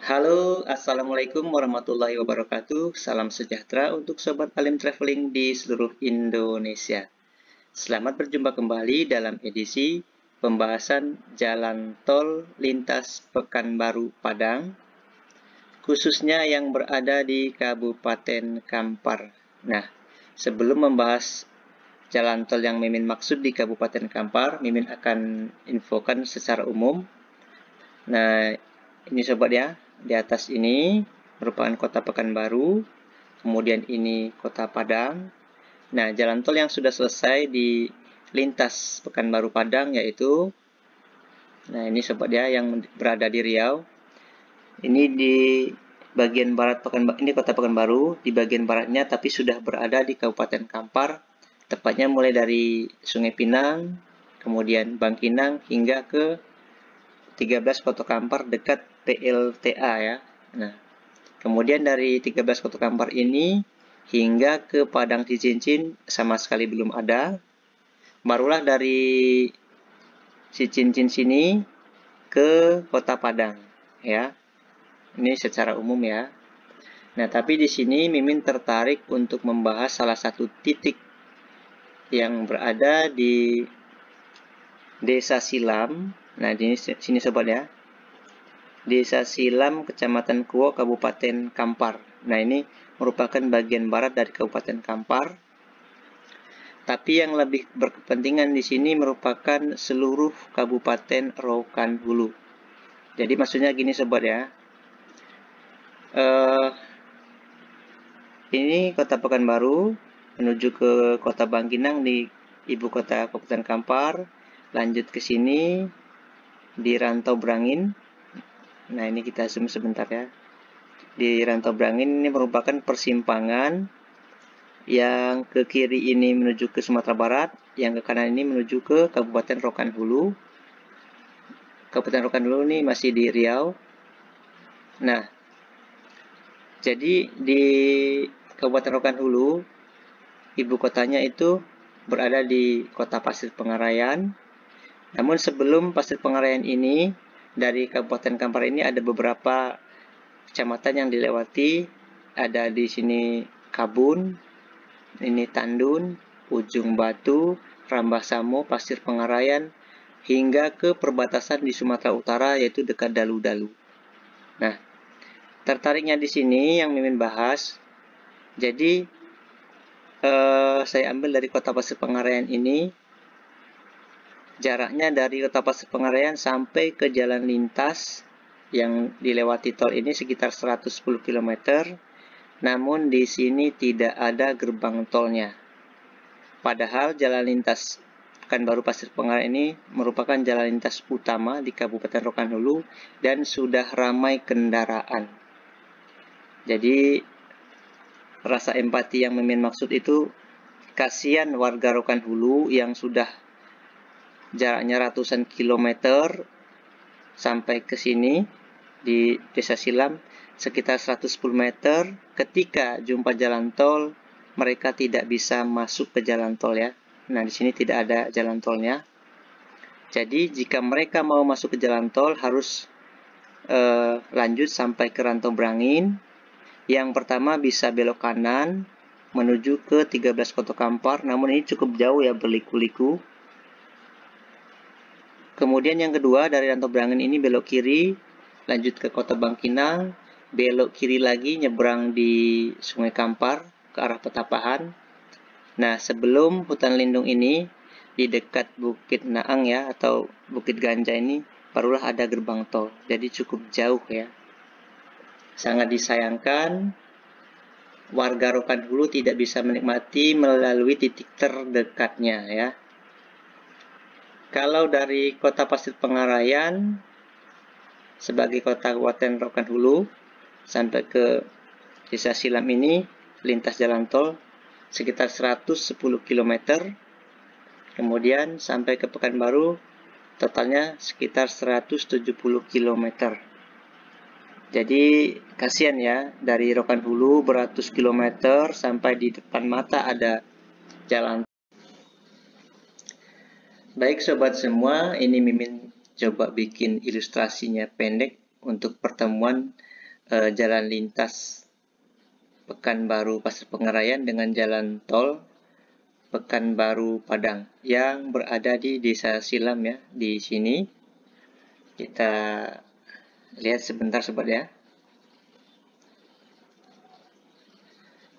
Halo, Assalamualaikum warahmatullahi wabarakatuh. Salam sejahtera untuk Sobat Alim Traveling di seluruh Indonesia. Selamat berjumpa kembali dalam edisi pembahasan Jalan Tol Lintas Pekanbaru Padang, khususnya yang berada di Kabupaten Kampar. Nah, sebelum membahas jalan tol yang Mimin maksud di Kabupaten Kampar, Mimin akan infokan secara umum. Nah, ini sobat ya, di atas ini merupakan kota Pekanbaru, kemudian ini kota Padang. Nah, jalan tol yang sudah selesai di lintas Pekanbaru Padang yaitu, nah ini sobat ya yang berada di Riau. Ini di bagian barat Pekanbaru, ini kota Pekanbaru, di bagian baratnya tapi sudah berada di Kabupaten Kampar, tepatnya mulai dari Sungai Pinang, kemudian Bangkinang hingga ke 13 Kota Kampar dekat PLTA ya. Nah, kemudian dari 13 Kota Kampar ini hingga ke Padang Cicincin sama sekali belum ada. Barulah dari Cicincin sini ke Kota Padang ya. Ini secara umum ya. Nah, tapi di sini Mimin tertarik untuk membahas salah satu titik yang berada di Desa Silam. Nah, di sini sobat ya. Desa Silam, Kecamatan Kuo, Kabupaten Kampar. Nah, ini merupakan bagian barat dari Kabupaten Kampar. Tapi yang lebih berkepentingan di sini merupakan seluruh Kabupaten Rokan Hulu. Jadi maksudnya gini sobat ya. Ini Kota Pekanbaru menuju ke Kota Bangkinang di ibu kota Kabupaten Kampar. Lanjut ke sini di Rantau Brangin. Nah, ini kita zoom sebentar ya. Di Rantau Brangin ini merupakan persimpangan yang ke kiri ini menuju ke Sumatera Barat, yang ke kanan ini menuju ke Kabupaten Rokan Hulu. Kabupaten Rokan Hulu ini masih di Riau. Nah, jadi di Kabupaten Rokan Hulu, ibu kotanya itu berada di Kota Pasir Pengarayan. Namun sebelum Pasir Pengarayan ini, dari Kabupaten Kampar ini ada beberapa kecamatan yang dilewati. Ada di sini Kabun, ini Tandun, Ujung Batu, Rambasamo, Pasir Pengarayan, hingga ke perbatasan di Sumatera Utara yaitu dekat Dalu-Dalu. Nah, tertariknya di sini yang Mimin bahas. Jadi saya ambil dari Kota Pasir Pengarayan ini. Jaraknya dari Kota Pasir Pengarayan sampai ke jalan lintas yang dilewati tol ini sekitar 110 km. Namun di sini tidak ada gerbang tolnya. Padahal jalan lintas Pekanbaru Pasir Pengarayan ini merupakan jalan lintas utama di Kabupaten Rokan Hulu dan sudah ramai kendaraan. Jadi rasa empati yang Mimin maksud itu, kasihan warga Rokan Hulu yang sudah jaraknya ratusan kilometer sampai ke sini di Desa Silam sekitar 110 meter. Ketika jumpa jalan tol, mereka tidak bisa masuk ke jalan tol ya. Nah, di sini tidak ada jalan tolnya. Jadi jika mereka mau masuk ke jalan tol harus lanjut sampai ke Rantau Brangin. Yang pertama bisa belok kanan menuju ke 13 Kota Kampar, namun ini cukup jauh ya, berliku-liku. Kemudian yang kedua dari Rantau Brangin ini belok kiri, lanjut ke Kota Bangkinang, belok kiri lagi nyebrang di Sungai Kampar ke arah Petapahan. Nah, sebelum hutan lindung ini di dekat Bukit Naang ya atau Bukit Ganja ini barulah ada gerbang tol. Jadi cukup jauh ya. Sangat disayangkan warga Rokan Hulu tidak bisa menikmati melalui titik terdekatnya ya. Kalau dari Kota Pasir Pengarayan sebagai kota Kabupaten Rokan Hulu sampai ke Desa Silam ini lintas jalan tol sekitar 110 km. Kemudian sampai ke Pekanbaru totalnya sekitar 170 km. Jadi kasihan ya, dari Rokan Hulu beratus kilometer sampai di depan mata ada jalan. Baik sobat semua, ini Mimin coba bikin ilustrasinya pendek untuk pertemuan jalan lintas Pekanbaru Pasir Pengarayan dengan jalan tol Pekanbaru Padang yang berada di Desa Silam ya. Di sini kita lihat sebentar sobat ya.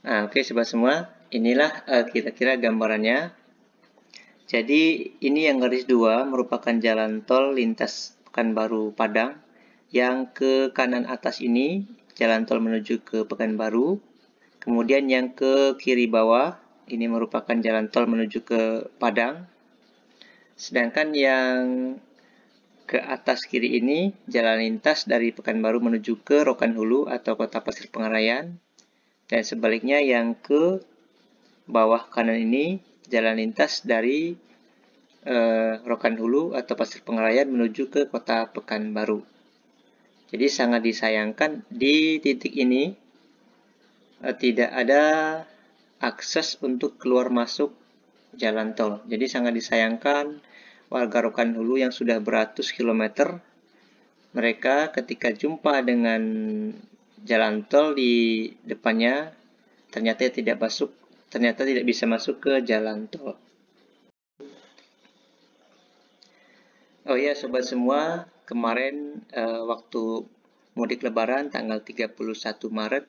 Nah, oke sobat semua, inilah kira-kira gambarannya. Jadi ini yang garis 2 merupakan jalan tol lintas Pekanbaru Padang. Yang ke kanan atas ini jalan tol menuju ke Pekanbaru. Kemudian yang ke kiri bawah ini merupakan jalan tol menuju ke Padang. Sedangkan yang ke atas kiri ini jalan lintas dari Pekanbaru menuju ke Rokan Hulu atau Kota Pasir Pengarayan. Dan sebaliknya yang ke bawah kanan ini jalan lintas dari Rokan Hulu atau Pasir Pengarayan menuju ke Kota Pekanbaru. Jadi sangat disayangkan di titik ini tidak ada akses untuk keluar masuk jalan tol. Jadi sangat disayangkan warga Rokan Hulu yang sudah beratus kilometer, mereka ketika jumpa dengan jalan tol di depannya ternyata tidak bisa masuk ke jalan tol. Oh ya sobat semua, kemarin waktu mudik lebaran tanggal 31 Maret,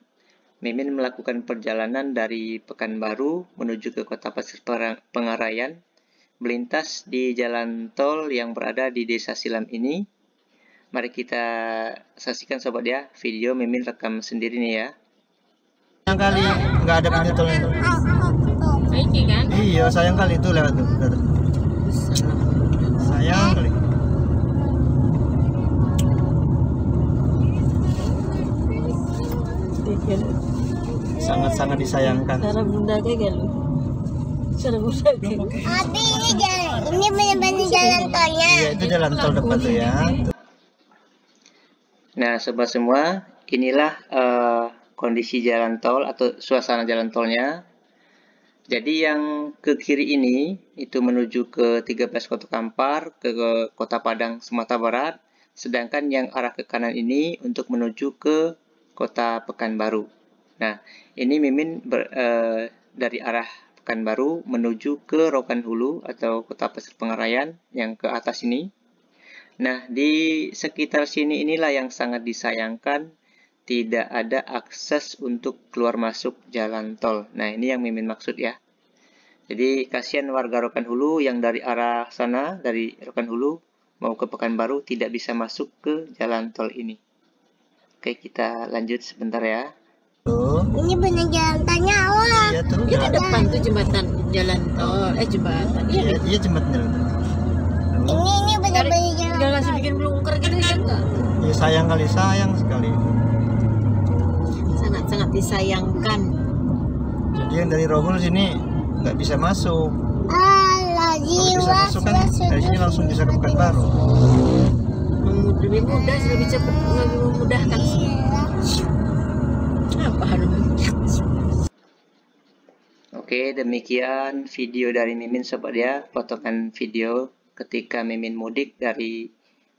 Mimin melakukan perjalanan dari Pekanbaru menuju ke Kota Pasir Pengarayan, melintas di jalan tol yang berada di Desa Silam ini. Mari kita saksikan sobat ya, video Mimin rekam sendiri nih ya. Sayang kali nggak ada pintu tolnya itu. Iya, sayang kali itu lewat tuh. Sayang kali. Sangat-sangat disayangkan. Cara bunda kayak lu. Cara bunda kayak. Tapi ini benar-benar jalan tolnya. Iya, itu jalan tol depan tuh ya. Nah, sobat semua, inilah kondisi jalan tol atau suasana jalan tolnya. Jadi yang ke kiri ini itu menuju ke 13 Kota Kampar, ke Kota Padang, Sumatera Barat. Sedangkan yang arah ke kanan ini untuk menuju ke Kota Pekanbaru. Nah, ini Mimin dari arah Pekanbaru menuju ke Rokan Hulu atau Kota Pasir Pengarayan yang ke atas ini. Nah, di sekitar sini inilah yang sangat disayangkan, tidak ada akses untuk keluar masuk jalan tol. Nah, ini yang Mimin maksud ya. Jadi, kasihan warga Rokan Hulu yang dari arah sana, dari Rokan Hulu mau ke Pekanbaru, tidak bisa masuk ke jalan tol ini. Oke, kita lanjut sebentar ya. Tuh. Ini benar jalan tolnya Allah. Iya tuh. Itu depan tuh jembatan jalan tol. Jembatan. Iya jembatan jalan tol. Ini benar-benar jalan Udah langsung bikin melungker gitu ya enggak? Iya sayang sekali. Sangat-sangat disayangkan. Jadi yang dari Rohul sini nggak bisa masuk. Allah Kalau bisa jiwa masuk kan dari sini langsung bisa ke Pekanbaru. Lebih mudah, lebih cepat, lebih memudahkan. Apa harus? Oke, demikian video dari Mimin sobat ya, potongan video ketika Mimin mudik dari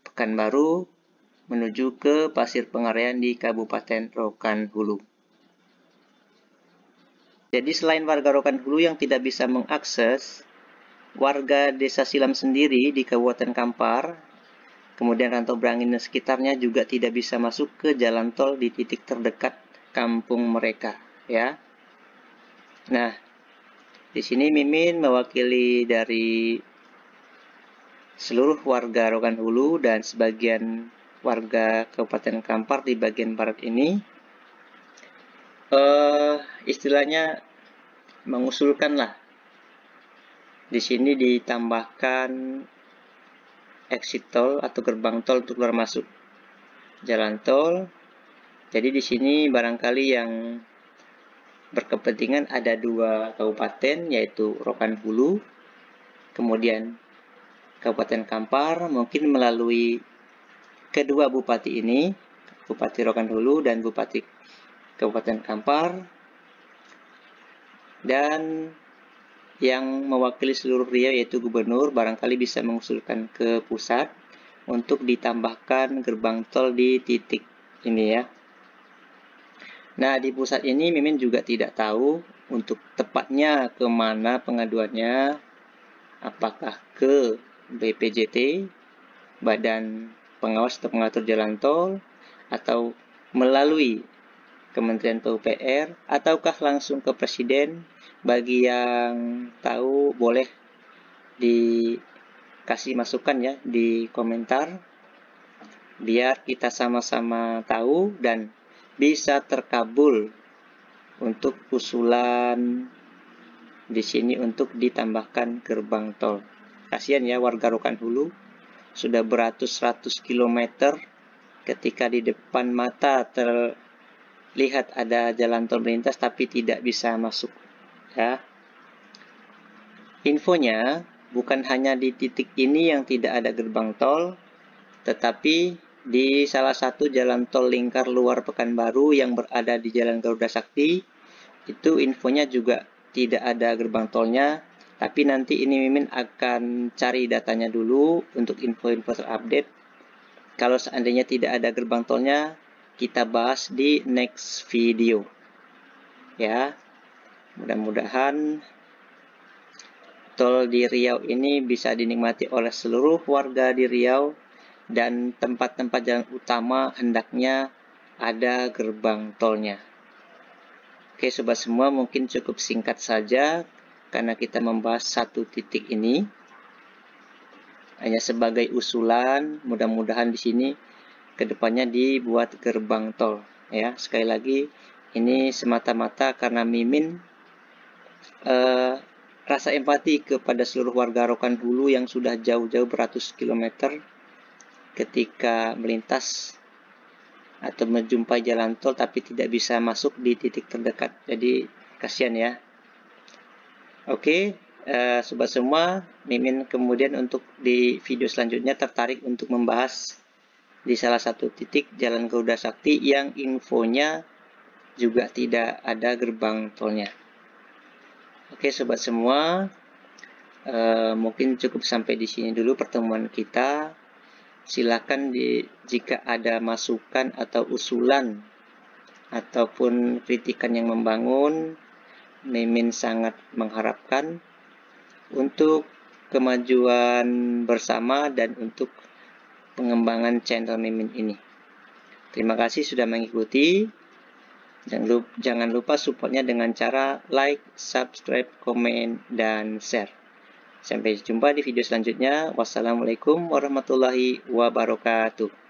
Pekanbaru menuju ke Pasir Pengarayan di Kabupaten Rokan Hulu. Jadi selain warga Rokan Hulu yang tidak bisa mengakses, warga Desa Silam sendiri di Kabupaten Kampar, kemudian Rantau Brangin dan sekitarnya juga tidak bisa masuk ke jalan tol di titik terdekat kampung mereka ya. Nah, di sini Mimin mewakili dari seluruh warga Rokan Hulu dan sebagian warga Kabupaten Kampar di bagian barat ini istilahnya mengusulkan lah di sini ditambahkan exit tol atau gerbang tol untuk keluar masuk jalan tol. Jadi di sini barangkali yang berkepentingan ada dua kabupaten, yaitu Rokan Hulu, kemudian Kabupaten Kampar, mungkin melalui kedua bupati ini, Bupati Rokan Hulu dan Bupati Kabupaten Kampar, dan yang mewakili seluruh Riau yaitu Gubernur, barangkali bisa mengusulkan ke pusat untuk ditambahkan gerbang tol di titik ini ya. Nah, di pusat ini Mimin juga tidak tahu untuk tepatnya kemana pengaduannya, apakah ke BPJT, Badan Pengawas atau Pengatur Jalan Tol, atau melalui Kementerian PUPR, ataukah langsung ke Presiden. Bagi yang tahu boleh dikasih masukan ya di komentar, biar kita sama-sama tahu dan bisa terkabul untuk usulan di sini untuk ditambahkan gerbang tol. Kasihan ya warga Rokan Hulu, sudah beratus-ratus kilometer ketika di depan mata terlihat ada jalan tol melintas tapi tidak bisa masuk. Ya. Infonya bukan hanya di titik ini yang tidak ada gerbang tol, tetapi di salah satu jalan tol lingkar luar Pekanbaru yang berada di Jalan Garuda Sakti, itu infonya juga tidak ada gerbang tolnya, tapi nanti ini Mimin akan cari datanya dulu untuk info-info terupdate. Kalau seandainya tidak ada gerbang tolnya, kita bahas di next video. Ya, mudah-mudahan tol di Riau ini bisa dinikmati oleh seluruh warga di Riau, dan tempat-tempat jalan utama hendaknya ada gerbang tolnya. Oke sobat semua, mungkin cukup singkat saja karena kita membahas satu titik ini hanya sebagai usulan. Mudah-mudahan di sini kedepannya dibuat gerbang tol ya. Sekali lagi ini semata-mata karena Mimin rasa empati kepada seluruh warga Rokan Hulu yang sudah jauh-jauh beratus kilometer ketika melintas atau menjumpai jalan tol tapi tidak bisa masuk di titik terdekat. Jadi kasihan ya. Oke, sobat semua, Mimin kemudian untuk di video selanjutnya tertarik untuk membahas di salah satu titik Jalan Garuda Sakti yang infonya juga tidak ada gerbang tolnya. Oke sobat semua, mungkin cukup sampai di sini dulu pertemuan kita. Silakan jika ada masukan atau usulan ataupun kritikan yang membangun, Mimin sangat mengharapkan untuk kemajuan bersama dan untuk pengembangan channel Mimin ini. Terima kasih sudah mengikuti. Jangan lupa supportnya dengan cara like, subscribe, komen, dan share. Sampai jumpa di video selanjutnya. Wassalamualaikum warahmatullahi wabarakatuh.